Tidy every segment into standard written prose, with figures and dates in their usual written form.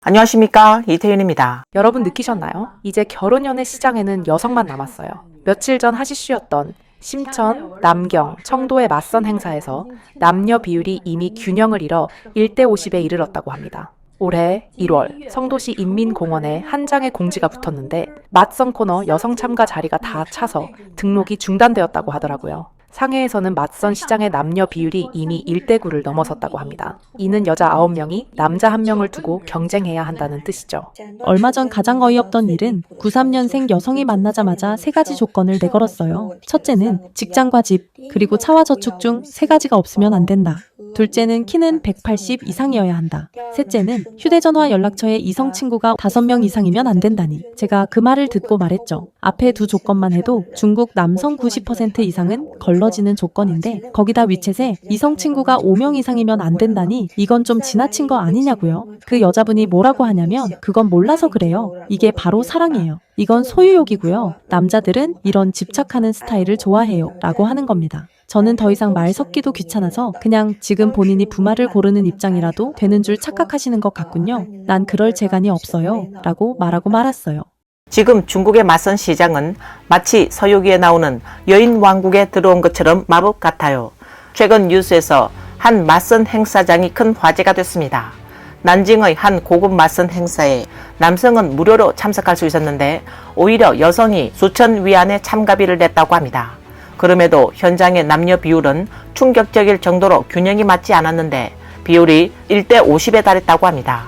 안녕하십니까, 이태윤입니다. 여러분 느끼셨나요? 이제 결혼연애 시장에는 여성만 남았어요. 며칠 전 핫이슈였던 심천, 남경, 청도의 맞선 행사에서 남녀 비율이 이미 균형을 잃어 1대 50에 이르렀다고 합니다. 올해 1월 성도시 인민공원에 한 장의 공지가 붙었는데 맞선 코너 여성 참가 자리가 다 차서 등록이 중단되었다고 하더라고요. 상해에서는 맞선 시장의 남녀 비율이 이미 1대 9를 넘어섰다고 합니다. 이는 여자 9명이 남자 1명을 두고 경쟁해야 한다는 뜻이죠. 얼마 전 가장 어이없던 일은 93년생 여성이 만나자마자 3가지 조건을 내걸었어요. 첫째는 직장과 집, 그리고 차와 저축 중 3가지가 없으면 안 된다. 둘째는 키는 180 이상이어야 한다. 셋째는 휴대전화 연락처에 이성 친구가 5명 이상이면 안 된다니. 제가 그 말을 듣고 말했죠. 앞에 2 조건만 해도 중국 남성 90% 이상은 걸러지는 조건인데 거기다 위챗에 이성 친구가 5명 이상이면 안 된다니 이건 좀 지나친 거 아니냐고요. 그 여자분이 뭐라고 하냐면 그건 몰라서 그래요. 이게 바로 사랑이에요. 이건 소유욕이고요. 남자들은 이런 집착하는 스타일을 좋아해요. 라고 하는 겁니다. 저는 더 이상 말 섞기도 귀찮아서 그냥 지금 본인이 부마를 고르는 입장이라도 되는 줄 착각하시는 것 같군요. 난 그럴 재간이 없어요. 라고 말하고 말았어요. 지금 중국의 맞선 시장은 마치 서유기에 나오는 여인 왕국에 들어온 것처럼 마법 같아요. 최근 뉴스에서 한 맞선 행사장이 큰 화제가 됐습니다. 난징의 한 고급 맞선 행사에 남성은 무료로 참석할 수 있었는데 오히려 여성이 수천 위안의 참가비를 냈다고 합니다. 그럼에도 현장의 남녀 비율은 충격적일 정도로 균형이 맞지 않았는데 비율이 1대 50에 달했다고 합니다.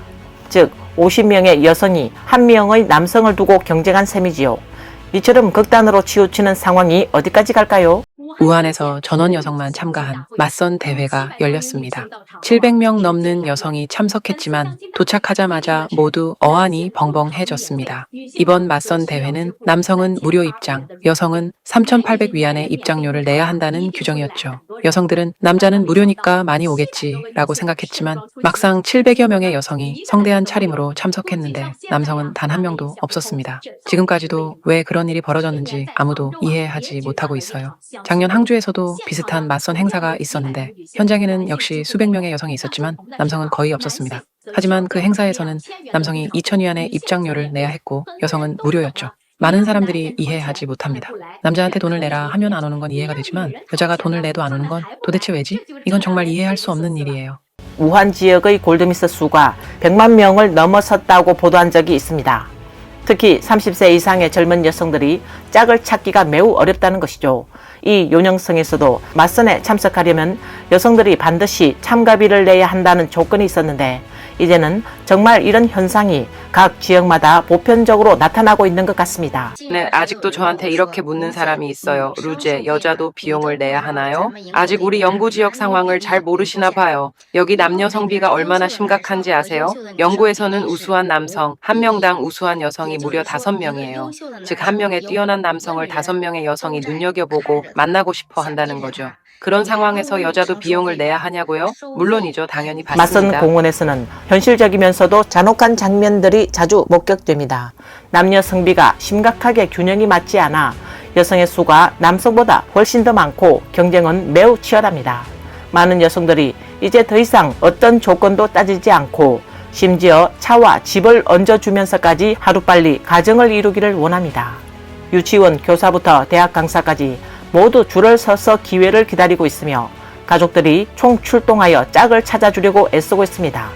즉 50명의 여성이 1명의 남성을 두고 경쟁한 셈이지요. 이처럼 극단으로 치우치는 상황이 어디까지 갈까요? 우한에서 전원 여성만 참가한 맞선 대회가 열렸습니다. 700명 넘는 여성이 참석했지만 도착하자마자 모두 어안이 벙벙해졌습니다. 이번 맞선 대회는 남성은 무료 입장, 여성은 3,800위안의 입장료를 내야 한다는 규정이었죠. 여성들은 남자는 무료니까 많이 오겠지라고 생각했지만 막상 700여 명의 여성이 성대한 차림으로 참석했는데 남성은 단 1명도 없었습니다. 지금까지도 왜 그런 일이 벌어졌는지 아무도 이해하지 못하고 있어요. 작년 항주에서도 비슷한 맞선 행사가 있었는데 현장에는 역시 수백 명의 여성이 있었지만 남성은 거의 없었습니다. 하지만 그 행사에서는 남성이 2,000위안의 입장료를 내야 했고 여성은 무료였죠. 많은 사람들이 이해하지 못합니다. 남자한테 돈을 내라 하면 안 오는 건 이해가 되지만 여자가 돈을 내도 안 오는 건 도대체 왜지? 이건 정말 이해할 수 없는 일이에요. 우한 지역의 골드미스 수가 100만 명을 넘어섰다고 보도한 적이 있습니다. 특히 30세 이상의 젊은 여성들이 짝을 찾기가 매우 어렵다는 것이죠. 이 요령성에서도 맞선에 참석하려면 여성들이 반드시 참가비를 내야 한다는 조건이 있었는데 이제는 정말 이런 현상이 각 지역마다 보편적으로 나타나고 있는 것 같습니다. 네, 아직도 저한테 이렇게 묻는 사람이 있어요. 루제, 여자도 비용을 내야 하나요? 아직 우리 영구 지역 상황을 잘 모르시나 봐요. 여기 남녀 성비가 얼마나 심각한지 아세요? 영구에서는 우수한 남성, 1명당 우수한 여성이 무려 5명이에요. 즉 1명의 뛰어난 남성을 5명의 여성이 눈여겨보고 만나고 싶어 한다는 거죠. 그런 상황에서 여자도 비용을 내야 하냐고요? 물론이죠. 당연히 받습니다. 맞선 공원에서는 현실적이면서도 잔혹한 장면들이 자주 목격됩니다. 남녀 성비가 심각하게 균형이 맞지 않아 여성의 수가 남성보다 훨씬 더 많고 경쟁은 매우 치열합니다. 많은 여성들이 이제 더 이상 어떤 조건도 따지지 않고 심지어 차와 집을 얹어주면서까지 하루빨리 가정을 이루기를 원합니다. 유치원 교사부터 대학 강사까지 모두 줄을 서서 기회를 기다리고 있으며 가족들이 총출동하여 짝을 찾아주려고 애쓰고 있습니다.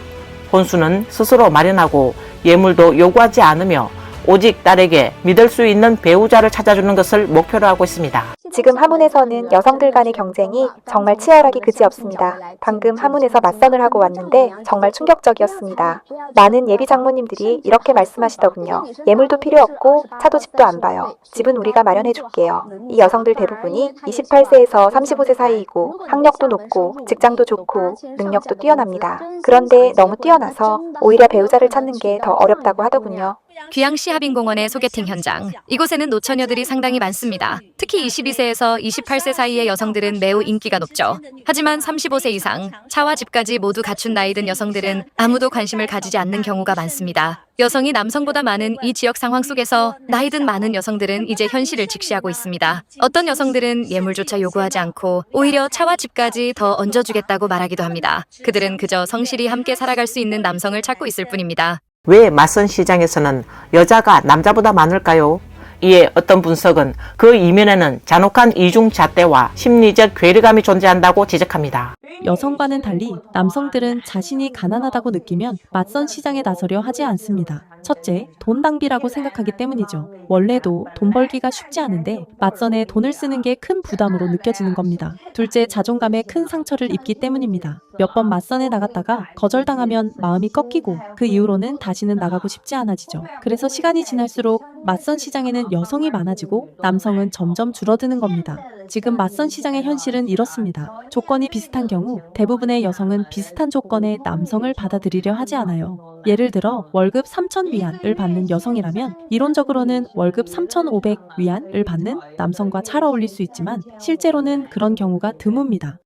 혼수는 스스로 마련하고 예물도 요구하지 않으며 오직 딸에게 믿을 수 있는 배우자를 찾아주는 것을 목표로 하고 있습니다. 지금 하문에서는 여성들 간의 경쟁이 정말 치열하기 그지없습니다. 방금 하문에서 맞선을 하고 왔는데 정말 충격적이었습니다. 많은 예비 장모님들이 이렇게 말씀하시더군요. 예물도 필요 없고 차도 집도 안 봐요. 집은 우리가 마련해 줄게요. 이 여성들 대부분이 28세에서 35세 사이이고 학력도 높고 직장도 좋고 능력도 뛰어납니다. 그런데 너무 뛰어나서 오히려 배우자를 찾는 게 더 어렵다고 하더군요. 귀양시 하빈공원의 소개팅 현장. 이곳에는 노처녀들이 상당히 많습니다. 특히 22세에서 28세 사이의 여성들은 매우 인기가 높죠. 하지만 35세 이상, 차와 집까지 모두 갖춘 나이든 여성들은 아무도 관심을 가지지 않는 경우가 많습니다. 여성이 남성보다 많은 이 지역 상황 속에서 나이든 많은 여성들은 이제 현실을 직시하고 있습니다. 어떤 여성들은 예물조차 요구하지 않고 오히려 차와 집까지 더 얹어주겠다고 말하기도 합니다. 그들은 그저 성실히 함께 살아갈 수 있는 남성을 찾고 있을 뿐입니다. 왜 맞선 시장에서는 여자가 남자보다 많을까요? 이에 어떤 분석은 그 이면에는 잔혹한 이중 잣대와 심리적 괴리감이 존재한다고 지적합니다. 여성과는 달리 남성들은 자신이 가난하다고 느끼면 맞선 시장에 나서려 하지 않습니다. 첫째, 돈 낭비라고 생각하기 때문이죠. 원래도 돈 벌기가 쉽지 않은데 맞선에 돈을 쓰는 게 큰 부담으로 느껴지는 겁니다. 둘째, 자존감에 큰 상처를 입기 때문입니다. 몇 번 맞선에 나갔다가 거절당하면 마음이 꺾이고 그 이후로는 다시는 나가고 싶지 않아지죠. 그래서 시간이 지날수록 맞선 시장에는 여성이 많아지고 남성은 점점 줄어드는 겁니다. 지금 맞선 시장의 현실은 이렇습니다. 조건이 비슷한 경우 대부분의 여성은 비슷한 조건의 남성을 받아들이려 하지 않아요. 예를 들어 월급 3,000위안을 받는 여성이라면 이론적으로는 월급 3,500위안을 받는 남성과 잘 어울릴 수 있지만 실제로는 그런 경우가 드뭅니다.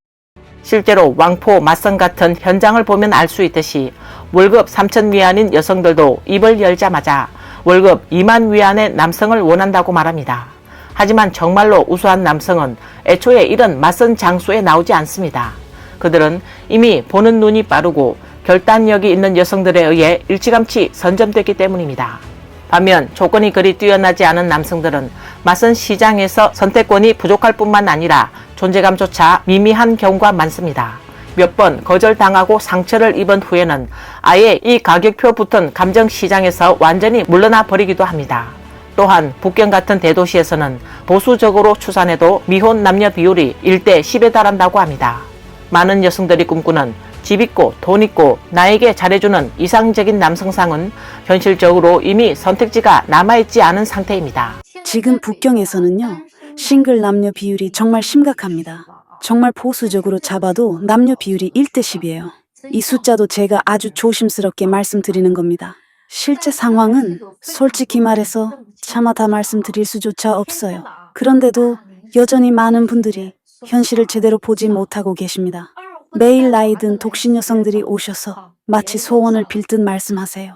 실제로 왕포 맞선 같은 현장을 보면 알 수 있듯이 월급 3,000위안인 여성들도 입을 열자마자 월급 2만 위안의 남성을 원한다고 말합니다. 하지만 정말로 우수한 남성은 애초에 이런 맞선 장소에 나오지 않습니다. 그들은 이미 보는 눈이 빠르고 결단력이 있는 여성들에 의해 일찌감치 선점됐기 때문입니다. 반면 조건이 그리 뛰어나지 않은 남성들은 맞선 시장에서 선택권이 부족할 뿐만 아니라 존재감조차 미미한 경우가 많습니다. 몇 번 거절당하고 상처를 입은 후에는 아예 이 가격표 붙은 감정시장에서 완전히 물러나 버리기도 합니다. 또한 북경 같은 대도시에서는 보수적으로 추산해도 미혼 남녀 비율이 1대 10에 달한다고 합니다. 많은 여성들이 꿈꾸는 집 있고 돈 있고 나에게 잘해주는 이상적인 남성상은 현실적으로 이미 선택지가 남아있지 않은 상태입니다. 지금 북경에서는요, 싱글 남녀 비율이 정말 심각합니다. 정말 보수적으로 잡아도 남녀 비율이 1대 10이에요. 이 숫자도 제가 아주 조심스럽게 말씀드리는 겁니다. 실제 상황은 솔직히 말해서 차마 다 말씀드릴 수조차 없어요. 그런데도 여전히 많은 분들이 현실을 제대로 보지 못하고 계십니다. 매일 나이 든 독신 여성들이 오셔서 마치 소원을 빌듯 말씀하세요.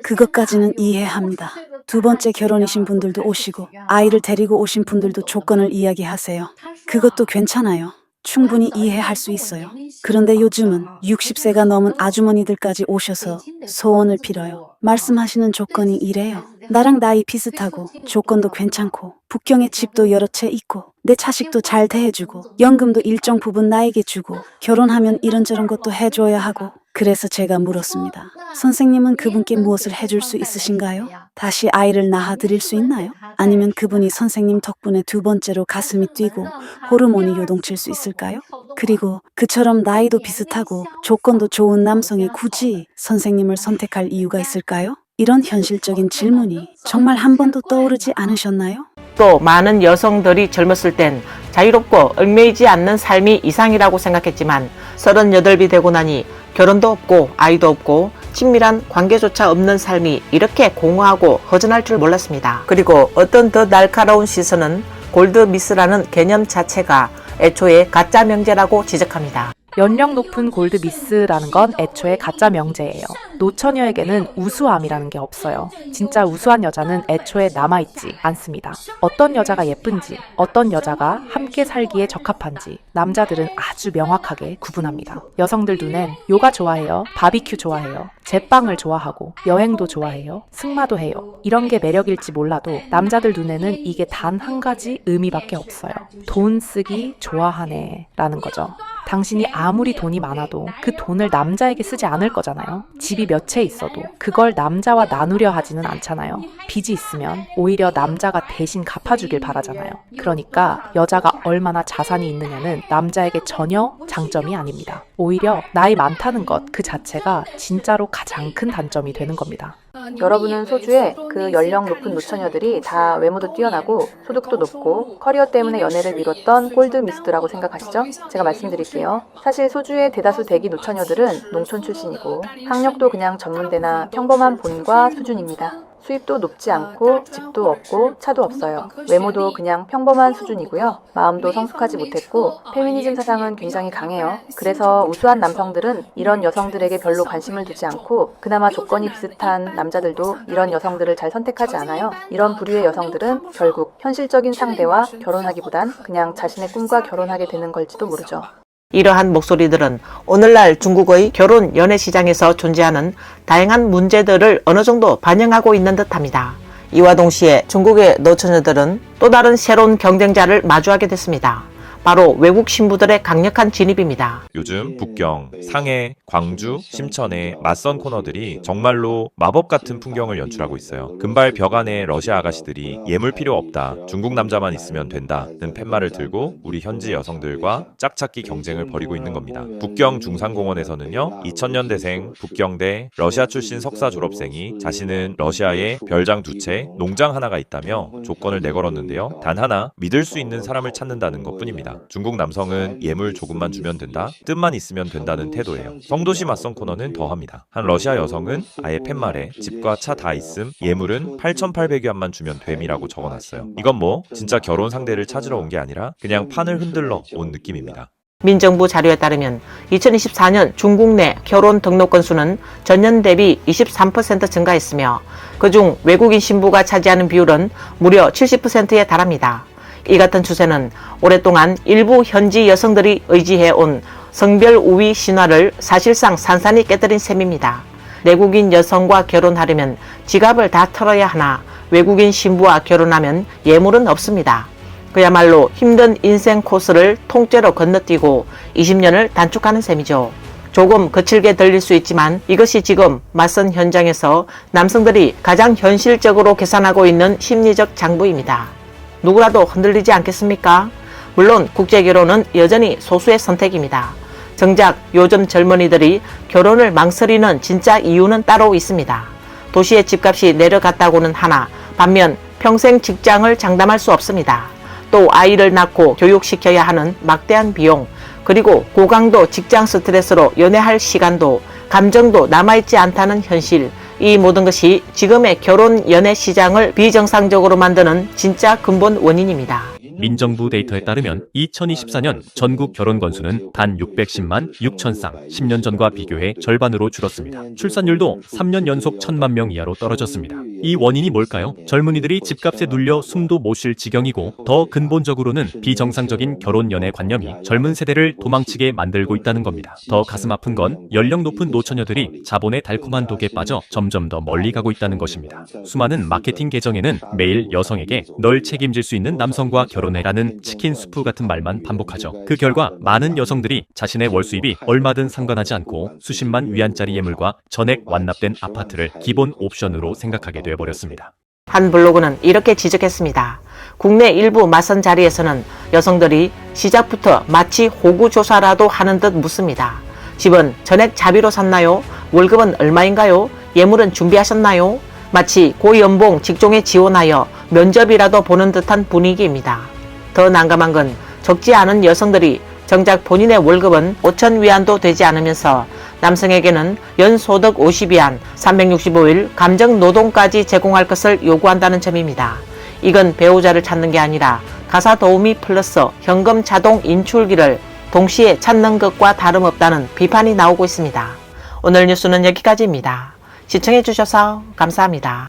그것까지는 이해합니다. 두 번째 결혼이신 분들도 오시고 아이를 데리고 오신 분들도 조건을 이야기하세요. 그것도 괜찮아요. 충분히 이해할 수 있어요. 그런데 요즘은 60세가 넘은 아주머니들까지 오셔서 소원을 빌어요. 말씀하시는 조건이 이래요. 나랑 나이 비슷하고 조건도 괜찮고 북경에 집도 여러 채 있고 내 자식도 잘 대해주고 연금도 일정 부분 나에게 주고 결혼하면 이런저런 것도 해줘야 하고. 그래서 제가 물었습니다. 선생님은 그분께 무엇을 해줄 수 있으신가요? 다시 아이를 낳아드릴 수 있나요? 아니면 그분이 선생님 덕분에 두 번째로 가슴이 뛰고 호르몬이 요동칠 수 있을까요? 그리고 그처럼 나이도 비슷하고 조건도 좋은 남성이 굳이 선생님을 선택할 이유가 있을까요? 이런 현실적인 질문이 정말 한 번도 떠오르지 않으셨나요? 또 많은 여성들이 젊었을 땐 자유롭고 얽매이지 않는 삶이 이상이라고 생각했지만 38이 되고 나니 결혼도 없고 아이도 없고 친밀한 관계조차 없는 삶이 이렇게 공허하고 허전할 줄 몰랐습니다. 그리고 어떤 더 날카로운 시선은 골드미스라는 개념 자체가 애초에 가짜 명제라고 지적합니다. 연령 높은 골드미스라는 건 애초에 가짜 명제예요. 노처녀에게는 우수함이라는 게 없어요. 진짜 우수한 여자는 애초에 남아있지 않습니다. 어떤 여자가 예쁜지, 어떤 여자가 함께 살기에 적합한지 남자들은 아주 명확하게 구분합니다. 여성들 눈엔 요가 좋아해요, 바비큐 좋아해요, 제빵을 좋아하고 여행도 좋아해요, 승마도 해요. 이런 게 매력일지 몰라도 남자들 눈에는 이게 단 한 가지 의미밖에 없어요. 돈 쓰기 좋아하네 라는 거죠. 당신이 아무리 돈이 많아도 그 돈을 남자에게 쓰지 않을 거잖아요. 집이 몇 채 있어도 그걸 남자와 나누려 하지는 않잖아요. 빚이 있으면 오히려 남자가 대신 갚아주길 바라잖아요. 그러니까 여자가 얼마나 자산이 있느냐는 남자에게 전혀 장점이 아닙니다. 오히려 나이 많다는 것 그 자체가 진짜로 가장 큰 단점이 되는 겁니다. 여러분은 소주에 그 연령 높은 노처녀들이 다 외모도 뛰어나고 소득도 높고 커리어 때문에 연애를 미뤘던 골드미스트라고 생각하시죠? 제가 말씀드릴게요. 사실 소주의 대다수 대기 노처녀들은 농촌 출신이고 학력도 그냥 전문대나 평범한 본과 수준입니다. 수입도 높지 않고 집도 없고 차도 없어요. 외모도 그냥 평범한 수준이고요. 마음도 성숙하지 못했고 페미니즘 사상은 굉장히 강해요. 그래서 우수한 남성들은 이런 여성들에게 별로 관심을 두지 않고 그나마 조건이 비슷한 남자들도 이런 여성들을 잘 선택하지 않아요. 이런 부류의 여성들은 결국 현실적인 상대와 결혼하기보단 그냥 자신의 꿈과 결혼하게 되는 걸지도 모르죠. 이러한 목소리들은 오늘날 중국의 결혼 연애 시장에서 존재하는 다양한 문제들을 어느 정도 반영하고 있는 듯합니다. 이와 동시에 중국의 노처녀들은 또 다른 새로운 경쟁자를 마주하게 됐습니다. 바로 외국 신부들의 강력한 진입입니다. 요즘 북경, 상해, 광주, 심천의 맞선 코너들이 정말로 마법 같은 풍경을 연출하고 있어요. 금발 벽 안에 러시아 아가씨들이 예물 필요 없다, 중국 남자만 있으면 된다는 팻말을 들고 우리 현지 여성들과 짝찾기 경쟁을 벌이고 있는 겁니다. 북경 중산공원에서는요, 2000년대생 북경대 러시아 출신 석사 졸업생이 자신은 러시아에 별장 2채, 농장 하나가 있다며 조건을 내걸었는데요. 단 하나, 믿을 수 있는 사람을 찾는다는 것뿐입니다. 중국 남성은 예물 조금만 주면 된다, 뜻만 있으면 된다는 태도예요. 성도시 맞선 코너는 더합니다. 한 러시아 여성은 아예 팻말에 집과 차 다 있음, 예물은 8,800위안만 주면 됨이라고 적어놨어요. 이건 뭐 진짜 결혼 상대를 찾으러 온 게 아니라 그냥 판을 흔들러 온 느낌입니다. 민정부 자료에 따르면 2024년 중국 내 결혼 등록 건수는 전년 대비 23% 증가했으며 그중 외국인 신부가 차지하는 비율은 무려 70%에 달합니다. 이 같은 추세는 오랫동안 일부 현지 여성들이 의지해온 성별 우위 신화를 사실상 산산히 깨뜨린 셈입니다. 내국인 여성과 결혼하려면 지갑을 다 털어야 하나 외국인 신부와 결혼하면 예물은 없습니다. 그야말로 힘든 인생 코스를 통째로 건너뛰고 20년을 단축하는 셈이죠. 조금 거칠게 들릴 수 있지만 이것이 지금 맞선 현장에서 남성들이 가장 현실적으로 계산하고 있는 심리적 장부입니다. 누구라도 흔들리지 않겠습니까? 물론 국제결혼은 여전히 소수의 선택입니다. 정작 요즘 젊은이들이 결혼을 망설이는 진짜 이유는 따로 있습니다. 도시의 집값이 내려갔다고는 하나 반면 평생 직장을 장담할 수 없습니다. 또 아이를 낳고 교육시켜야 하는 막대한 비용, 그리고 고강도 직장 스트레스로 연애할 시간도 감정도 남아있지 않다는 현실, 이 모든 것이 지금의 결혼 연애 시장을 비정상적으로 만드는 진짜 근본 원인입니다. 민정부 데이터에 따르면 2024년 전국 결혼 건수는 단 610만 6천 쌍, 10년 전과 비교해 절반으로 줄었습니다. 출산율도 3년 연속 1,000만 명 이하로 떨어졌습니다. 이 원인이 뭘까요? 젊은이들이 집값에 눌려 숨도 못 쉴 지경이고 더 근본적으로는 비정상적인 결혼 연애 관념이 젊은 세대를 도망치게 만들고 있다는 겁니다. 더 가슴 아픈 건 연령 높은 노처녀들이 자본의 달콤한 독에 빠져 점점 더 멀리 가고 있다는 것입니다. 수많은 마케팅 계정에는 매일 여성에게 널 책임질 수 있는 남성과 결혼해라는 치킨 수프 같은 말만 반복하죠. 그 결과 많은 여성들이 자신의 월 수입이 얼마든 상관하지 않고 수십만 위안짜리 예물과 전액 완납된 아파트를 기본 옵션으로 생각하게 되어버렸습니다. 한 블로그는 이렇게 지적했습니다. 국내 일부 맞선 자리에서는 여성들이 시작부터 마치 호구조사라도 하는 듯 묻습니다. 집은 전액 자비로 샀나요? 월급은 얼마인가요? 예물은 준비하셨나요? 마치 고연봉 직종에 지원하여 면접이라도 보는 듯한 분위기입니다. 더 난감한 건 적지 않은 여성들이 정작 본인의 월급은 5,000위안도 되지 않으면서 남성에게는 연소득 50위안, 365일 감정노동까지 제공할 것을 요구한다는 점입니다. 이건 배우자를 찾는 게 아니라 가사 도우미 플러스 현금 자동 인출기를 동시에 찾는 것과 다름없다는 비판이 나오고 있습니다. 오늘 뉴스는 여기까지입니다. 시청해주셔서 감사합니다.